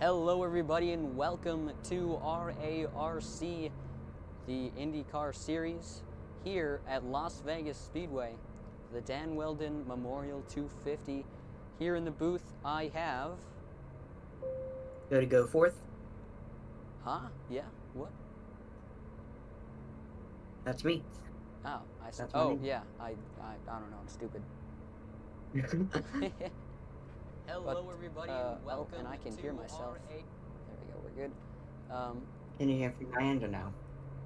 Hello everybody and welcome to RARC, the IndyCar series, here at Las Vegas Speedway, the Dan Weldon Memorial 250. Here in the booth I have... Go forth? Huh? Yeah? What? That's me. Oh, I see. That's my Oh, name. yeah. I don't know. I'm stupid. Hello everybody and welcome and I can to hear myself. RA. There we go. We're good. Can you hear from my end or no?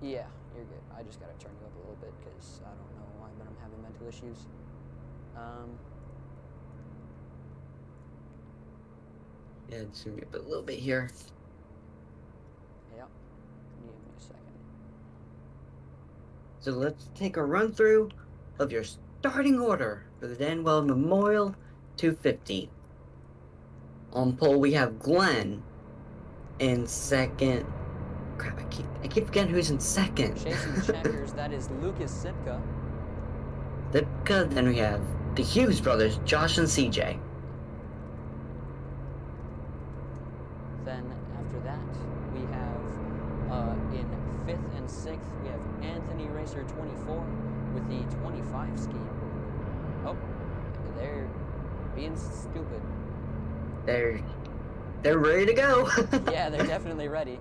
Yeah, you're good. I just gotta turn you up a little bit because I don't know why, but I'm having mental issues. Yeah, it's gonna be a little bit here. Yep. Give me a second. So let's take a run through of your starting order for the Dan Weldon Memorial 250. On pole we have Glenn in second. Crap, I keep forgetting who's in second. Chasing checkers, that is Lucas Sipka. Lipka, then we have the Hughes brothers, Josh and CJ. Then after that, we have in 5th and 6th, we have Anthony Racer 24 with the 25 scheme. Oh, they're being stupid. They're ready to go. Yeah, they're definitely ready.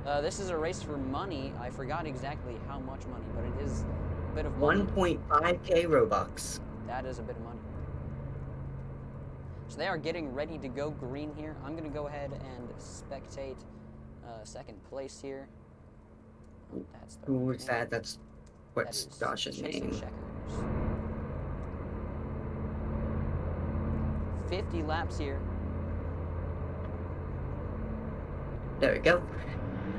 This is a race for money. I forgot exactly how much money, but it is a bit of money. 1.5k Robux. That is a bit of money. So they are getting ready to go green here. I'm going to go ahead and spectate second place here. Oh, that's the Who is that? That's what's that is Josh's Chasing name. Checkers. 50 laps here. There we go.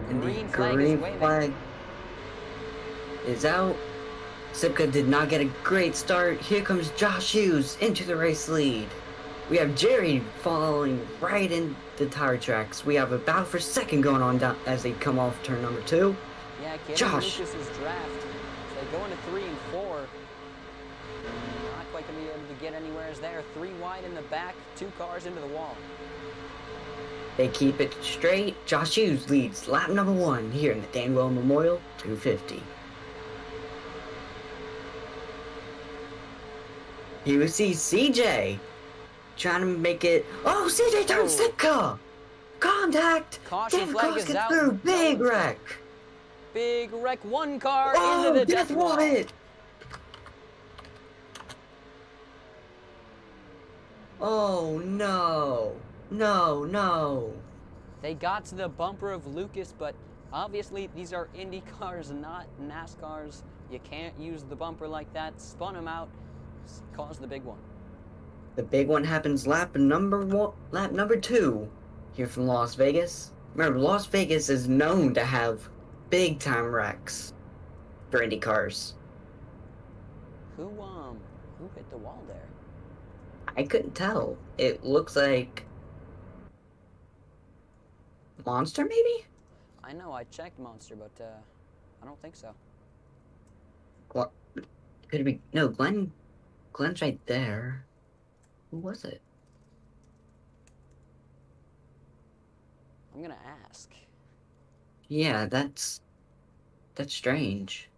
And Green the flag is green waving. flag is out. Sipka did not get a great start. Here comes Josh Hughes into the race lead. We have Jerry falling right in the tire tracks. We have a battle for second going on down as they come off turn number 2. Yeah, getting Josh. Lucas's draft. So they go into 3 and 4. Not quite going to be able to get anywhere as there. 3 wide in the back, 2 cars into the wall. They keep it straight. Josh Hughes leads lap number 1 here in the Dan Weldon Memorial 250. Here we see CJ trying to make it. Oh, CJ turns Sipka! Contact! Caution David flag Cross is gets out. through. Big Nolan's wreck. Big wreck, 1 car Oh, into the death death wall. wallet! Oh no! No! They got to the bumper of Lucas, but obviously these are Indy cars, not NASCARs. You can't use the bumper like that. Spun him out, caused the big one. The big one happens lap number 2 here from Las Vegas. Remember, Las Vegas is known to have big time wrecks for Indy cars. Who hit the wall there? I couldn't tell. It looks like Monster, maybe? I know, I checked Monster, but I don't think so. Could it be? No, Glenn's right there. Who was it? I'm gonna ask. Yeah, that's strange.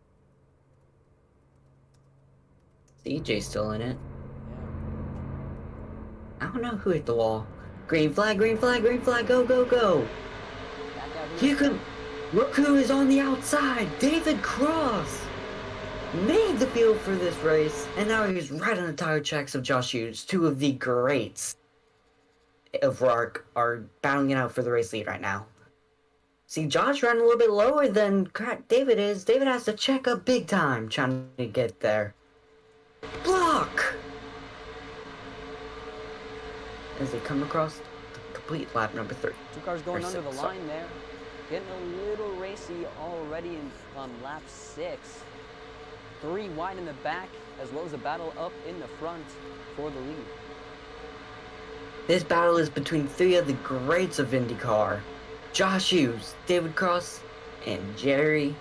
CJ's still in it. Yeah. I don't know who hit the wall. Green flag, go! Back out Here comes. Look who is on the outside! David Cross! Made the field for this race, and now he's right on the tire tracks of Josh Hughes. 2 of the greats of RARC are battling it out for the race lead right now. See, Josh ran a little bit lower than David is. David has to check up big time trying to get there. Block! As they come across the complete lap number 3. 2 cars going Or under the 6, line there. Getting a little racy already on lap 6. 3 wide in the back, as well as a battle up in the front for the lead. This battle is between 3 of the greats of IndyCar. Josh Hughes, David Cross, and Jerry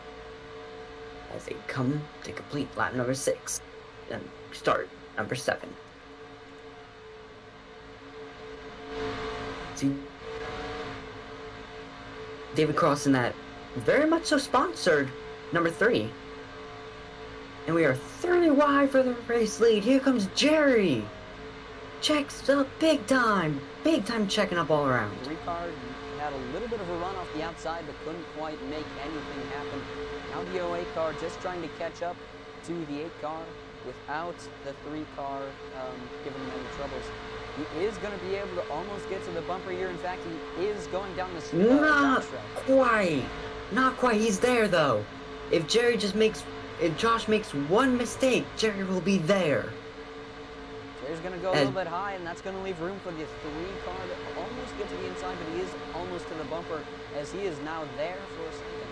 as they come to complete lap number 6 and start number 7. David Cross in that very much so sponsored number 3. And we are 30 wide for the race lead. Here comes Jerry. Checks up big time checking up all around. 3 car had a little bit of a run off the outside, but couldn't quite make anything happen. Now the 08 car just trying to catch up to the 8 car without the 3 car giving him any troubles. He is going to be able to almost get to the bumper here. In fact, he is going down the Not track. Not quite. He's there though. If Josh makes one mistake, Jerry will be there. Jerry's going to go a little bit high, and that's going to leave room for the 3 car to almost get to the inside, but he is almost to the bumper as he is now there for a second.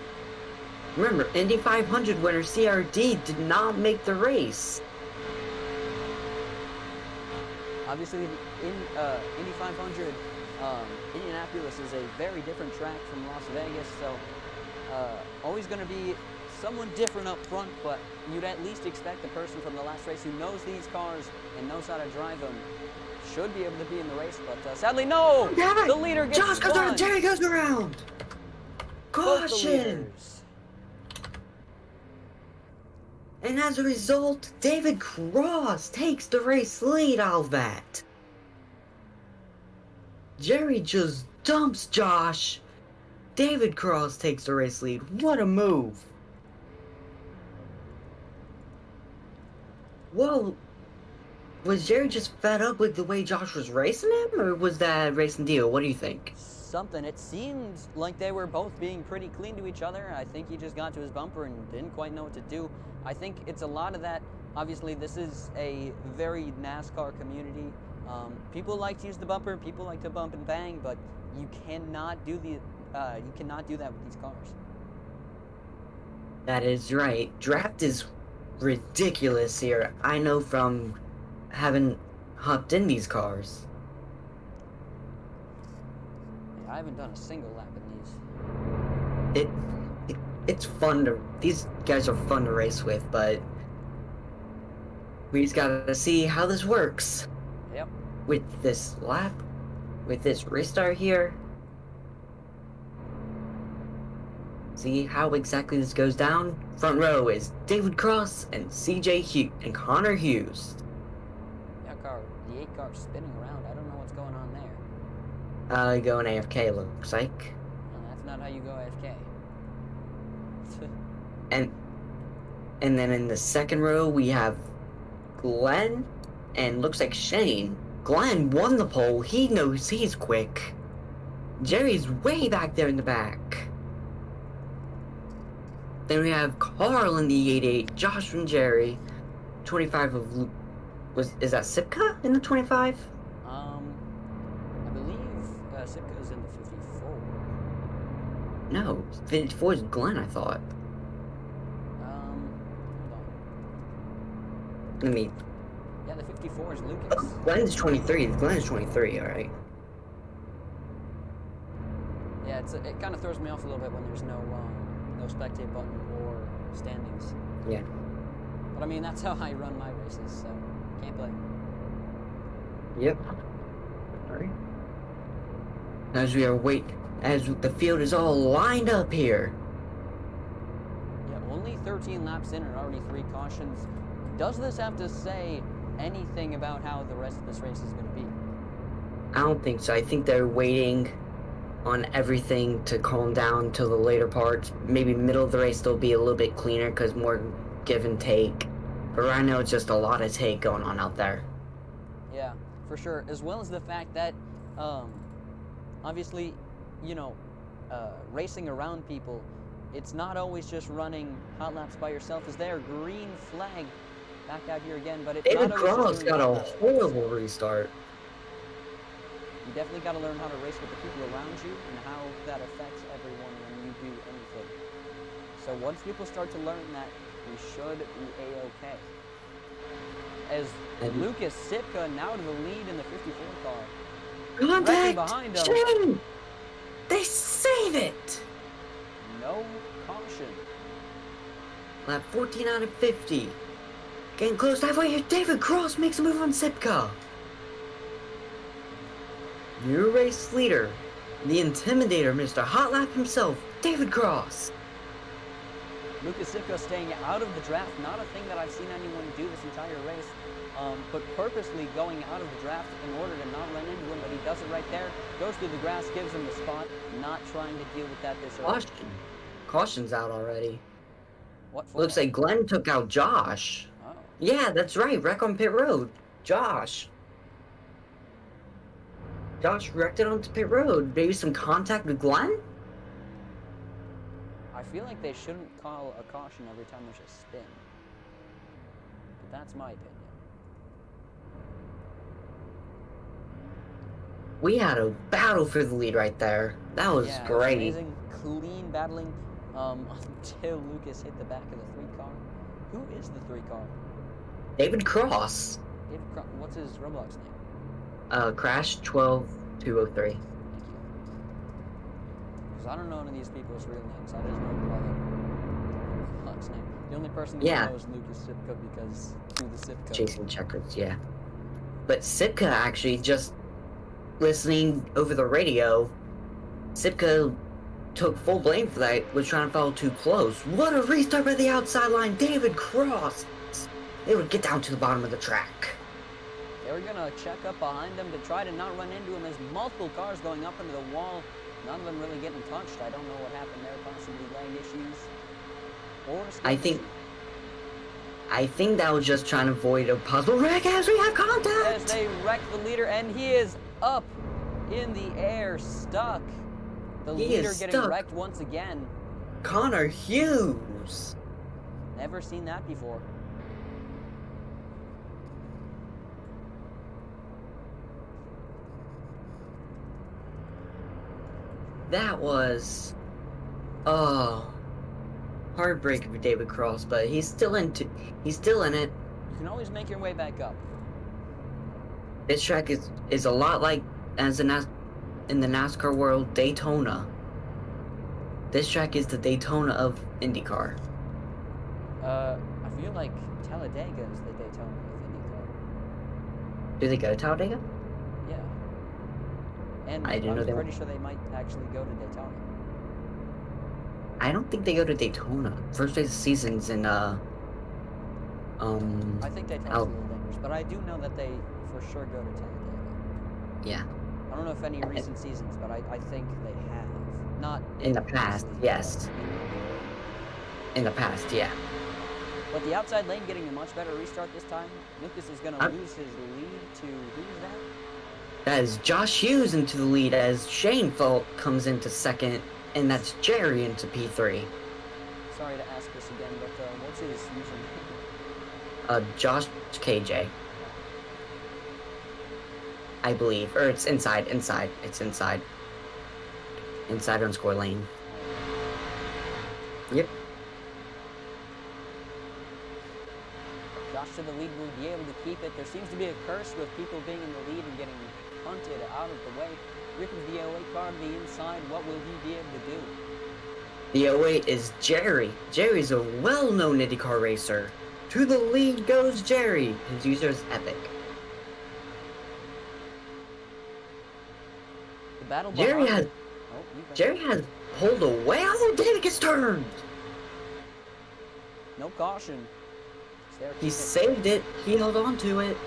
Remember, Indy 500 winner CRD did not make the race. Obviously, Indy 500, Indianapolis is a very different track from Las Vegas, so always going to be someone different up front, but you'd at least expect the person from the last race who knows these cars and knows how to drive them should be able to be in the race, but sadly, no! Yeah, the leader gets Josh goes around, Jerry goes around! Caution! And as a result, David Cross takes the race lead out of that. Jerry just dumps Josh. David Cross takes the race lead. What a move. Whoa. Was Jerry just fed up with the way Josh was racing him, or was that a racing deal? What do you think? Something. It seemed like they were both being pretty clean to each other. I think he just got to his bumper and didn't quite know what to do. I think it's a lot of that. Obviously, this is a very NASCAR community. People like to use the bumper. People like to bump and bang, but you cannot do that with these cars. That is right. Draft is ridiculous here. I know from having hopped in these cars. Yeah, I haven't done a single lap in these. It's fun to. These guys are fun to race with, but we just gotta see how this works. Yep. With this lap, with this restart here. See how exactly this goes down. Front row is David Cross and CJ Hughes and Connor Hughes. The 8 car spinning around. I don't know what's going on there. Going AFK looks like. No, that's not how you go AFK. And then in the second row we have Glenn and looks like Shane. Glenn won the pole. He knows he's quick. Jerry's way back there in the back. Then we have Carl in the 88, Josh and Jerry. 25 of Luke. Is that Sipka in the 25? I believe Sipka is in the 54. No, 54 is Glenn, I thought. Hold on. Let me. Yeah, the 54 is Lucas. Glenn's 23. Glenn's 23, alright. Yeah, it kind of throws me off a little bit when there's no spectate button or standings. Yeah. But I mean, that's how I run my races, so can't blame. Yep. Alright. As the field is all lined up here. Yeah, only 13 laps in and already 3 cautions. Does this have to say anything about how the rest of this race is going to be? I don't think so. I think they're waiting on everything to calm down till the later parts. Maybe middle of the race they'll be a little bit cleaner because more give and take. But right now it's just a lot of take going on out there. Yeah, for sure. As well as the fact that, obviously, racing around people, it's not always just running hot laps by yourself. Is there a green flag back out here again? But it's David not always Cross just got doing a hot laps. horrible restart. You definitely got to learn how to race with the people around you and how that affects everyone when you do anything. So once people start to learn that, we should be A-okay. As Lucas Sipka now to the lead in the 54 car. Contact! Behind him. Shane! They save it! No caution. Lap 14 out of 50. Getting close halfway here. David Cross makes a move on Sipka. New race leader the Intimidator, Mr. Hot Lap himself, David Cross. Lucas Sipka staying out of the draft, not a thing that I've seen anyone do this entire race, but purposely going out of the draft in order to not run into him, but he does it right there, goes through the grass, gives him the spot, not trying to deal with that this early. Caution. Caution's out already. What for? Looks like Glenn took out Josh. Oh. Yeah, that's right. Wreck on pit road. Josh. Josh wrecked it onto pit road. Maybe some contact with Glenn? I feel like they shouldn't call a caution every time there's a spin. But that's my opinion. We had a battle for the lead right there. That was Yeah, great. Amazing, clean battling until Lucas hit the back of the 3 car. Who is the 3 car? David Cross. David Cross. What's his Roblox name? Crash 12203. Thank you. Because I don't know any of these people's real names. I just know their Roblox name. The only person that I know is Lucas Sipka because through the Sipka. Chasing checkers, yeah. But Sipka actually just listening over the radio. Sipka took full blame for that, was trying to follow too close. What a restart by the outside line, David Cross! They would get down to the bottom of the track. They were going to check up behind them to try to not run into him. There's multiple cars going up into the wall. None of them really getting touched. I don't know what happened there. Possibly lag issues. Or I think that was just trying to avoid a puzzle wreck as we have contact! As they wreck the leader, and he is up in the air, stuck. The leader getting wrecked once again. Connor Hughes! Never seen that before. That was, heartbreaking for David Cross, but he's still in it. You can always make your way back up. This track is a lot like as in the NASCAR world, Daytona. This track is the Daytona of IndyCar. I feel like Talladega is the Daytona of IndyCar. Do they go to Talladega? Yeah. And I didn't know was they pretty sure they might actually go to Daytona. I don't think they go to Daytona. First race of the season's in I think Daytona's a little dangerous, but I do know that they for sure go to Talladega. Yeah. I don't know if any recent seasons, but I think they have. Not In the past, recently, yes. In the past, yeah. But the outside lane getting a much better restart this time. Lucas is going to lose his lead to, who is that? That is Josh Hughes into the lead as Shane Fault comes into second, and that's Jerry into P3. Sorry to ask this again, but what's his username? Josh KJ. I believe. Or it's inside. It's inside. Inside on score lane. Yep. Josh to the lead will be able to keep it. There seems to be a curse with people being in the lead and getting punted out of the way. Here comes the 08 car to the inside. What will he be able to do? The 08 is Jerry. Jerry's a well-known IndyCar racer. To the lead goes Jerry. His user is Epic. The battle Jerry behind... Jerry has pulled away. Oh, David gets turned. No caution. He saved it. He held on to it.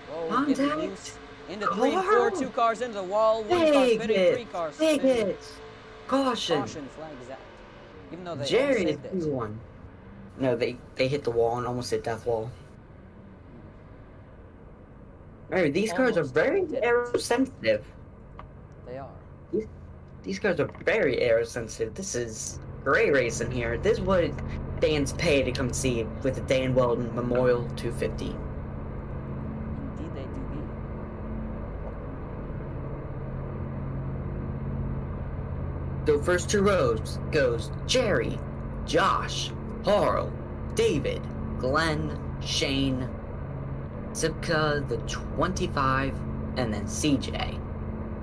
Whoa, getting loose. Into 3 and 4, 2 cars into the wall, 1 car spinning, 3 cars spinning. It. Caution. Caution flags out. Even though they Jerry saved it. 2-1. No, they hit the wall and almost hit death wall. Remember, these cars are very aero-sensitive. They are. These cars are very aero-sensitive. This is great racing here. This is what fans pay to come see with the Dan Weldon Memorial 250. Indeed they do be. The first 2 rows goes Jerry, Josh, Harl, David, Glenn, Shane, Sipka, the 25, and then CJ.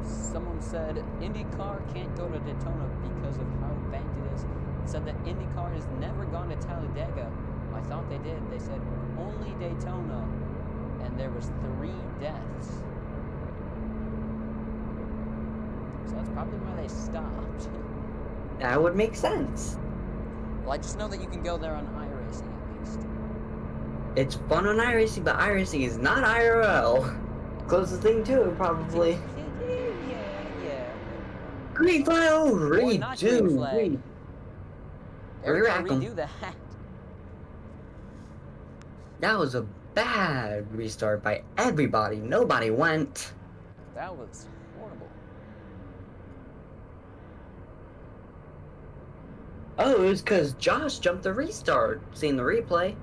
Someone said IndyCar can't go to Daytona because of how banked it is. Said that IndyCar has never gone to Talladega. I thought they did. They said only Daytona. and there was 3 deaths. So that's probably why they stopped. That would make sense. Well, I just know that you can go there on iRacing at least. It's fun on iRacing, but iRacing is not IRL. Closest thing to it, probably. Yeah. Green flag, oh, Or not green flag. redo. Eric, Re-rack 'em. redo that. That was a bad restart by everybody. Nobody went. That was horrible. Oh, it was because Josh jumped the restart. Seeing the replay.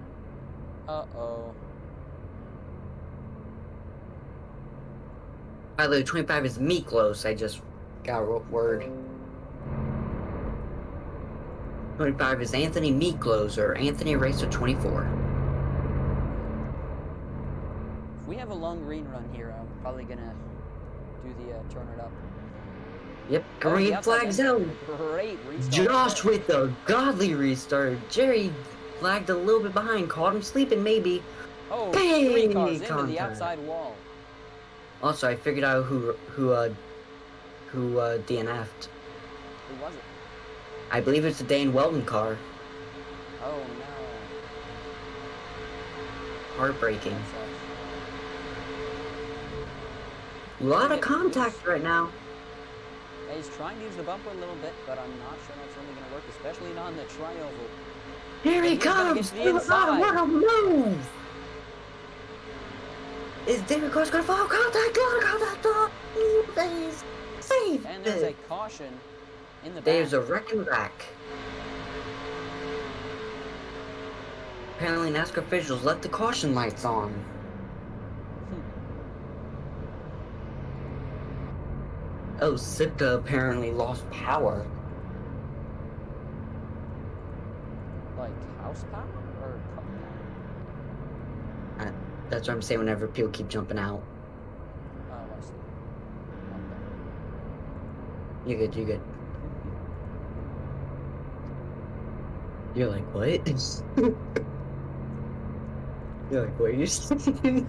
Uh-oh. By the way, 25 is Miklos. I just got a word. 25 is Anthony Miklos or Anthony Racer 24. If we have a long green run here, I'm probably gonna do the turn it up. Yep, Oh, the green outside flags in. out. Great restart. Josh there. with the godly restart. Jerry lagged a little bit behind, caught him sleeping maybe. Oh, Big 3 cars into the contact. outside wall. Also, I figured out who DNF'd. Who was it? I believe it's the Dane Weldon car. Oh no. Heartbreaking. That sucks. A lot of contact right now. Yeah, he's trying to use the bumper a little bit, but I'm not sure that's really going to work, especially not on the tri-oval. Here he He's gonna get comes! to the Oh, inside. what a move! Is David Cross gonna fall? Contact! Oh, please! Save And there's a it! caution in the back. There's a wreck and rack. Apparently NASCAR officials left the caution lights on. Oh, Sitka apparently lost power. Like house power or car power? That's what I'm saying whenever people keep jumping out. Oh, I see. You're good, you're good. You're like, what? You're like, what are you saying?